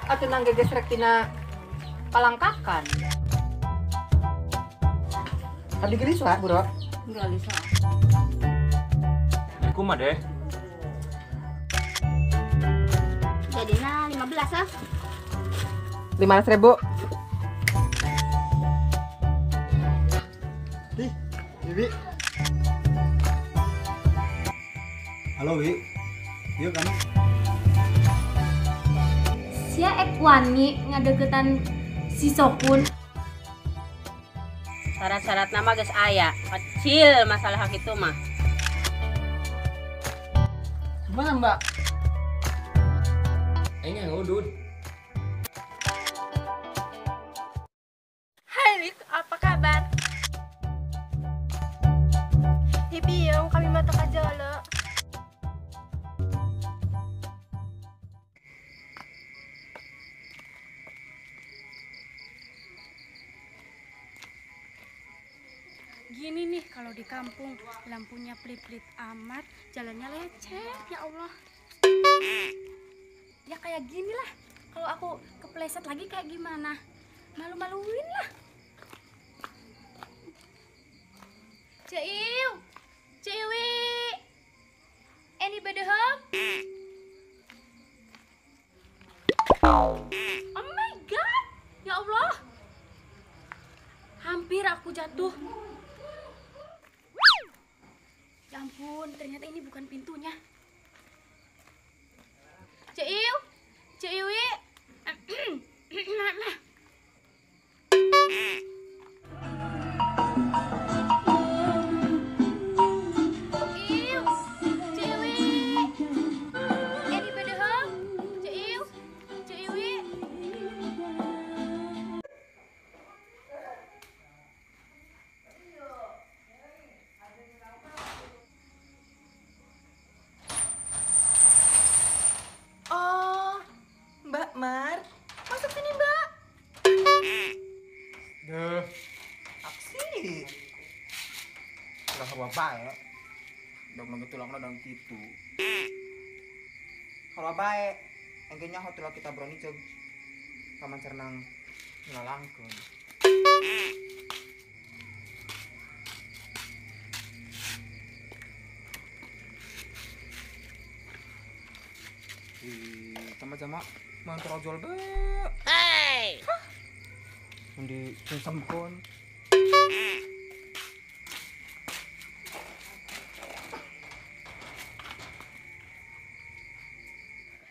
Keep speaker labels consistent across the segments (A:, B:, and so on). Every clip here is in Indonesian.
A: Atau nang gegesrek tina palangkakan.
B: Abdi gelis wa, Bro.
A: Enggak bisa.
C: Kumah deh.
D: Jadinya 15 ah.
B: 15.000.
E: Ih, Bibi. Halo, Wi. Yuk kamu.
D: Sia ek wani ngadegetan si Sokun.
F: Syarat-syarat nama guys aya kecil masalah hak itu mah.
B: Gimana, Mbak?
C: Ini yang udud.
G: Hai Lik, apa kabar? Hibiyong kami mata kajala.
H: Gini nih kalau di kampung lampunya pelit-pelit amat, jalannya lecet, ya Allah. Ya kayak gini lah. Kalau aku kepleset lagi kayak gimana? Malu-maluin lah. Ceiw, Cewi, any beda home? Oh my god, ya Allah. Hampir aku jatuh. Ya ampun, ternyata ini bukan pintunya. Ceiw, Cewi. Iu, Cewi. Any beda home? Ceiw, Cewi.
A: Oh, Mbak Mar. Masuk sini, Mbak.
B: Duh. Aksi. Udah apa ya? Dong nang tulangna dang kitu. Kalau bae, engkenya hotel kita broni ceg. Paman cernang ngalalangkeun. Sama-sama mantra ojol be.
F: Hey.
B: Di sempon.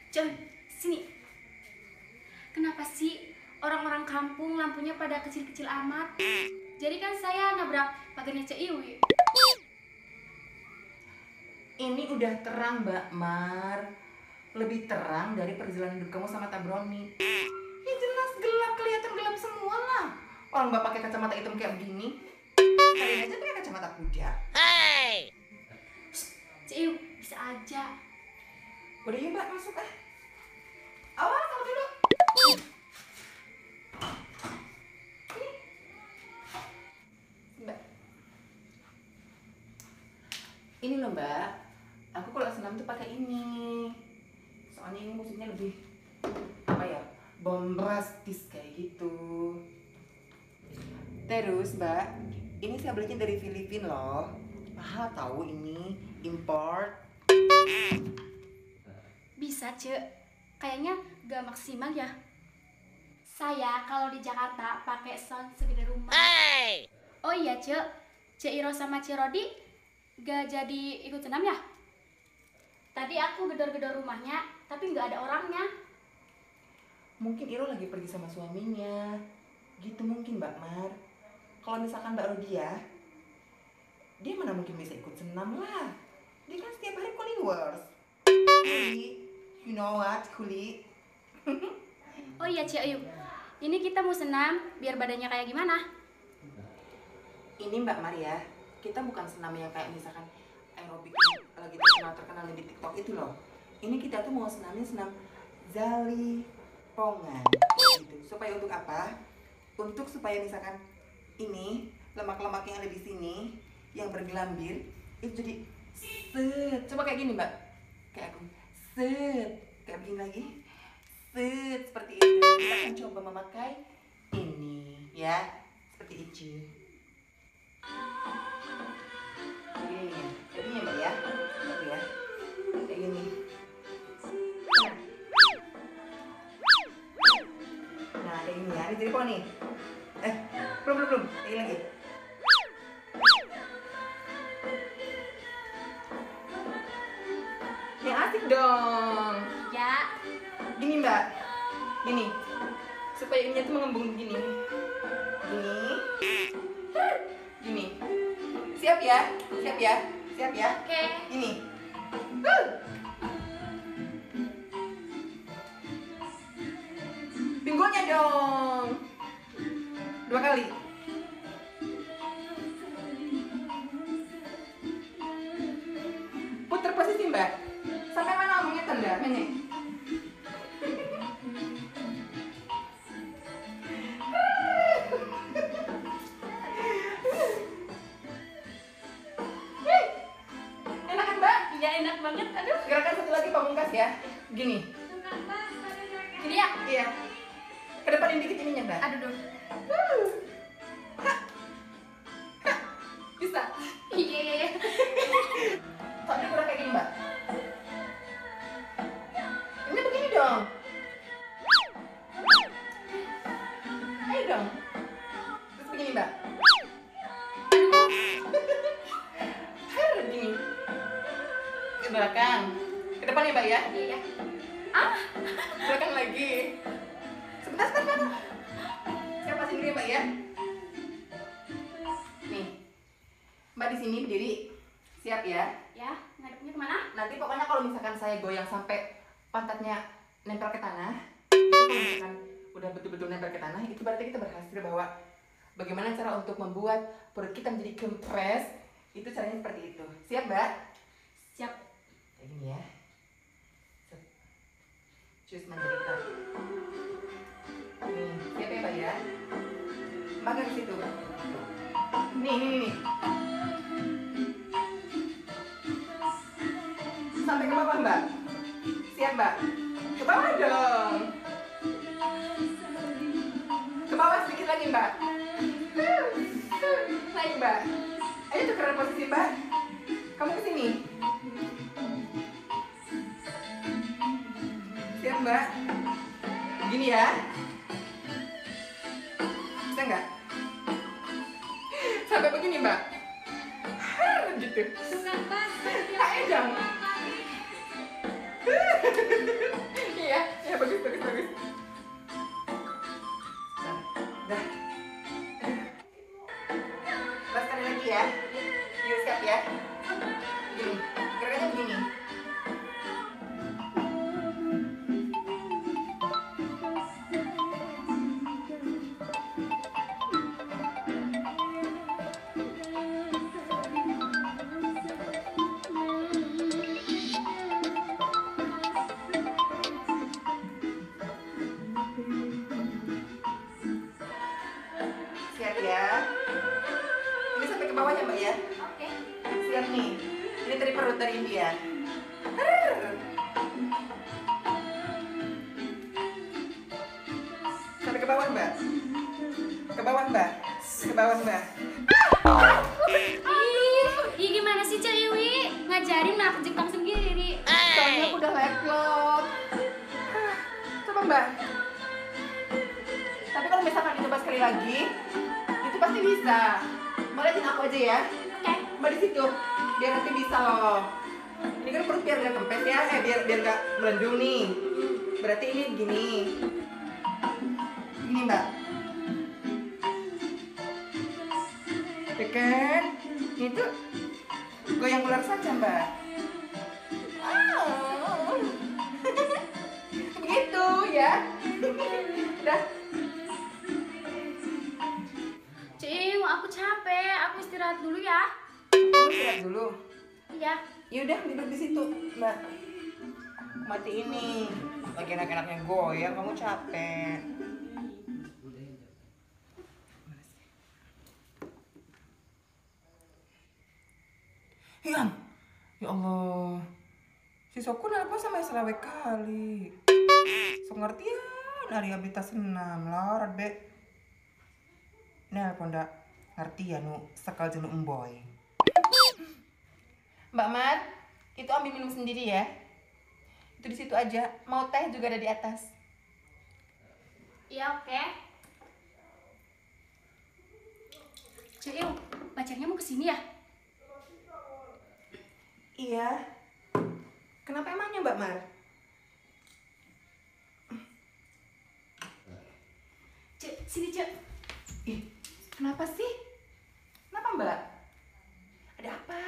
H: Coy, sini. Kenapa sih orang-orang kampung lampunya pada kecil-kecil amat? Jadi kan saya nabrak pagarnya Cek Iwi.
B: Ini udah terang, Mbak Mar. Lebih terang dari perjalanan hidup kamu sama Tabroni. Ya jelas gelap, kelihatan gelap semua lah. Orang Mbak pakai kacamata hitam kayak begini. Kalian aja pakai kacamata kuda.
F: Hey.
H: Cek Iwi, bisa aja.
B: Udah yuk Mbak, masuk ah. Awas, tahu dulu. Mbak. Ini loh Mbak. Aku kalau senam tuh pakai ini. Soalnya ini musiknya lebih apa ya? Bombastis kayak gitu. Terus Mbak, ini saya belinya dari Filipina loh. Mahal tahu ini, import.
H: Bisa, Cek. Kayaknya gak maksimal ya. Saya kalau di Jakarta pakai sound segede rumah.
F: Hey.
H: Oh iya, Cek. Cek Iro sama Cek Rodi gak jadi ikut senam ya? Tadi aku gedor-gedor rumahnya, tapi gak ada orangnya.
B: Mungkin Iro lagi pergi sama suaminya. Gitu mungkin Mbak Mar. Kalau misalkan Mbak Rodia, dia mana mungkin bisa ikut senam lah. Dia kan setiap hari calling wars. Kuli, you know what, Kuli?
H: Oh iya, Cek Ayu. Ini kita mau senam biar badannya kayak gimana?
B: Ini Mbak Maria, kita bukan senam yang kayak misalkan aerobik yang lagi terkenal di TikTok itu loh. Ini kita tuh mau senam jalipongan gitu. Supaya untuk apa? Untuk supaya misalkan ini lemak-lemak yang ada di sini yang bergelambir itu jadi set. Coba kayak gini Mbak, kayak aku set, kayak begini lagi seperti itu. Kita akan coba memakai ini ya, seperti itu. Ini ya, Mbak ya, seperti ya, kayak gini. Nah kayak gini ya, ini jadi nih. Belum, kayak gini lagi. Yang asik dong.
H: Ya.
B: Gini Mbak, gini, supaya ininya tuh mengembung begini. Gini. Siap ya?
H: Oke.
B: Gini. Pinggulnya dong. 2 kali. Putar posisi Mbak. Sampai mana omongnya tanda? Mana? Enak kan Mbak?
H: Ya enak banget. Aduh.
B: Gerakan satu lagi pamungkas ya. Gini.
H: Gini ya.
B: Iya. Kedepanin dikit ininya Mbak.
H: Aduh, duh.
B: Bisa.
H: Iya.
B: Soalnya kurang kayak gini Mbak. Ini begini dong. Ayo dong. Terus begini Mbak. Gini. Ke belakang. Ke depan ya Mbak ya.
H: Iya.
B: Belakang lagi. Sebentar. Saya pasin dulu ya Mbak ya. Nih. Mbak di sini berdiri. Siap ya.
H: Ya, ngadepnya kemana?
B: Nanti pokoknya kalau misalkan saya goyang sampai pantatnya nempel ke tanah, itu kalau misalkan udah betul-betul nempel ke tanah, itu berarti kita berhasil bahwa bagaimana cara untuk membuat perut kita menjadi kempres. Itu caranya seperti itu. Siap Mbak?
H: Siap.
B: Kayak gini ya. Cus menderita. Nih, siap ya Mbak ya? Mbak ke situ. Nih. Sampai ke bawah Mbak. Siap Mbak? Ke bawah dong. Ke bawah sedikit lagi Mbak. Naik Mbak. Ayo tukeran posisi Mbak. Kamu ke sini. Siap Mbak? Gini ya. Bisa nggak? Sampai begini Mbak. Gitu. Ayo dong. Iya, bagus. Dah. Pas sekali lagi ya. Yuk siap ya. Gini, gerakannya begini. Siap ya. Ini sampai ke bawahnya Mbak ya.
H: Oke.
B: Siap nih. Ini dari perut dari India. Sampai ke bawah Mbak. Ke bawah Mbak.
H: Ih, gimana sih Cak Iwi? Ngajarin aku jengkang sendiri.
B: Soalnya aku udah leplot. Coba Mbak. Tapi kalau misalkan dicoba sekali lagi, itu pasti bisa. Mau liatin aku aja ya.
H: Oke.
B: Mbak di situ, biar nanti bisa loh. Ini kan perut biar gak kempes ya, biar gak melendung nih. Berarti ini gini. Gini Mbak. Tekan. Itu goyang ular saja Mbak. Begitu ya. Udah.
H: Cing, aku capek. Aku istirahat dulu ya.
B: Kamu istirahat dulu.
H: Iya.
B: Yaudah duduk di situ Mbak. Mati ini. Lagi enak-enaknya goyang, kamu capek. Hilang. Ya Allah. Si Sokun apa sama selawe kali. Sok ngertian hari rehabilitas senam lah be. Nelpon dak ngertian nu sekal jenuh emboy. Mbak Mat, itu ambil minum sendiri ya. Itu di situ aja. Mau teh juga ada di atas.
H: Iya, oke. Cil, pacarnya mau kesini ya?
B: Iya. Kenapa emangnya Mbak Mar?
H: Cek, sini Cek.
B: Ih, kenapa sih? Kenapa Mbak? Ada apa?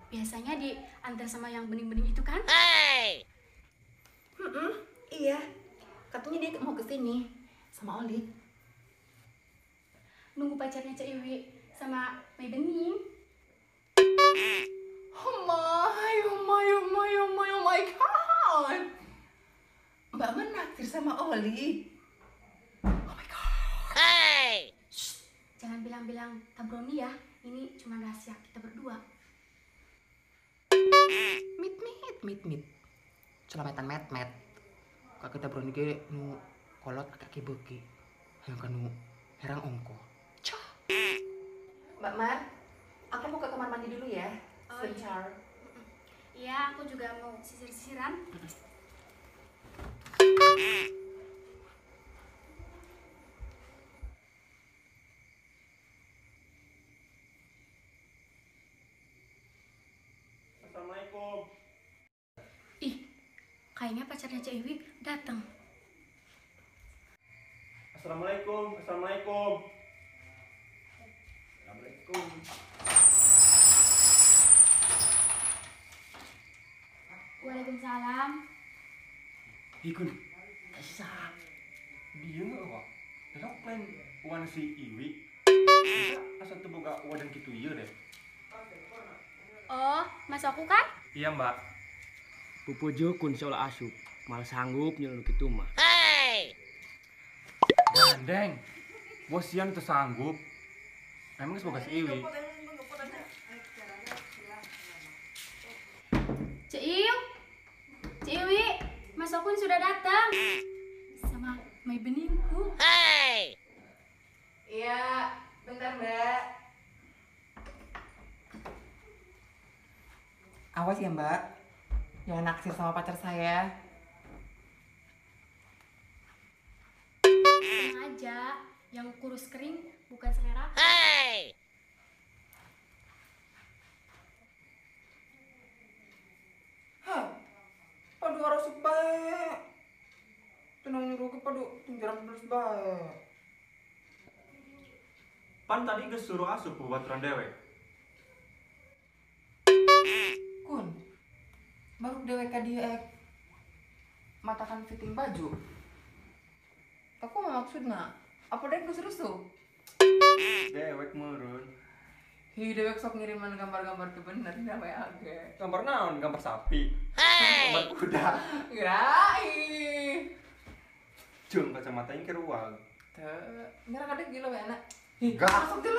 H: Biasanya diantar sama yang bening-bening itu kan?
B: Iya. Katanya dia mau kesini sama Oli.
H: Nunggu pacarnya Cek Iwi sama Mei Bening.
B: Oh my god. Mbak Mar naksir sama Oli. Oh my god.
H: Jangan bilang-bilang Tabroni ya. Ini cuma rahasia kita berdua.
B: Mit. Celametan met. Kak kita berani ke nu kolot kaki beki. Yang kan nu herang ongko. Cah. Mbak Mar, aku mau ke kamar mandi dulu ya.
H: Oh,
B: Sebentar.
H: Iya, aku juga mau sisir-sisiran.
E: Assalamualaikum.
H: Ih, kayaknya pacarnya Cek Iwi datang.
E: Assalamualaikum. Assalamualaikum.
H: Waalaikumsalam.
E: Ikun. Kasih dia nggak kok. Besok plan wan si Iwi. Bisa asal tuh boga wadan gitu iya deh.
H: Oh, mas aku kan?
C: Iya mbak. Pupujo kun seolah asup, malah sanggup nyeluk itu mah. Gandeng, bos Sian tuh sanggup. Emang semoga si Iwi.
H: Cek Iwi, mas Okun sudah datang. Sama Mei Beningku.
B: Iya, bentar Mbak. Awas ya Mbak, jangan naksir sama pacar saya.
H: Tenang aja, yang kurus kering bukan selera.
B: Hah, padu harus baik. Tenang nyuruh ke padu, tinggal terus baik.
E: Pan tadi gue suruh asup buat baturan dewek.
B: Kun, baru dewek ka dia matakan fitting baju. Aku mau maksudnya, apa deh gue serusu?
E: Dewek murun.
B: Hi, dewek sok ngiriman gambar-gambar ke bener, tidak WA ge.
E: Gambar naon? Gambar sapi. Gambar kuda.
B: Gerai.
E: Jun kacamata ini keruang.
B: Nggak kadek gila WA anak.
E: Enggak.
B: Masuk deh.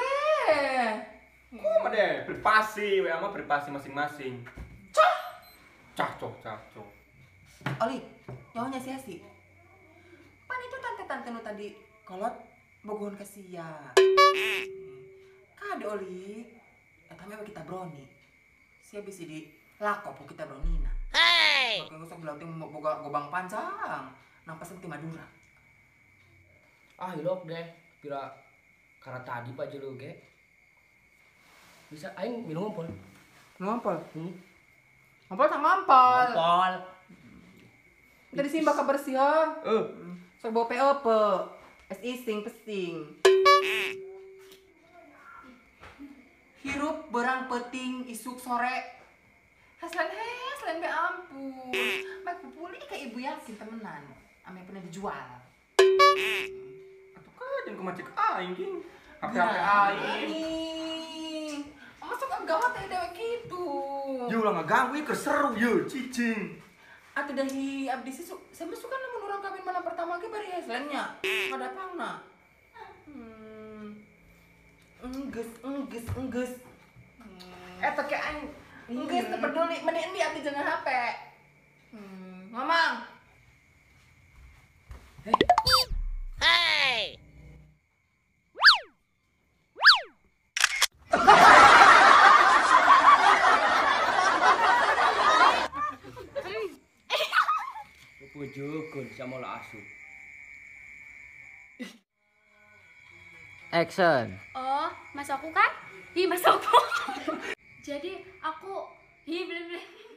E: Kok deh? Privasi, WA mah privasi masing-masing. Cacok.
B: Oli, nyawa sia-sia. Pan itu tante-tante nu tadi kolot bogohon ke sia. Kade Oli, eta mah kita broni. Sia bisa di lakop kita bronina. Oke, ngusok belau tim boga gobang panjang. Nampas ti Madura.
C: Ah hilok deh, kira karena tadi pak jelo ge. Bisa aing minum ngumpul.
B: Ngompol.
C: Ngompol
B: tak ngompol.
C: Ngompol.
B: Dari simba ka bersih ha. Sok bawa PO pe. Es ising pesing. Hirup berang peting isuk sore. Haslan be ampun. Mak pupuli ka ibu Yasin temenan. Ame pernah dijual.
E: Atuh kan jangan kemacik aing king. HP aing.
B: Masuk gawat teh dewek gitu.
E: Yo ulah ngaganggu ke seru yo cicing.
B: Atuh dahi abdi sisu, saya suka namun orang kawin malam pertama ge bari haslannya. Ada pangna. Enggeus. Eta ke aing. Enggeus teu peduli, mending di abdi jangan HP. Mamang.
C: Pujukun sama lo asu.
A: Action.
H: Oh, mas aku kan? Mas aku. Jadi aku, belum.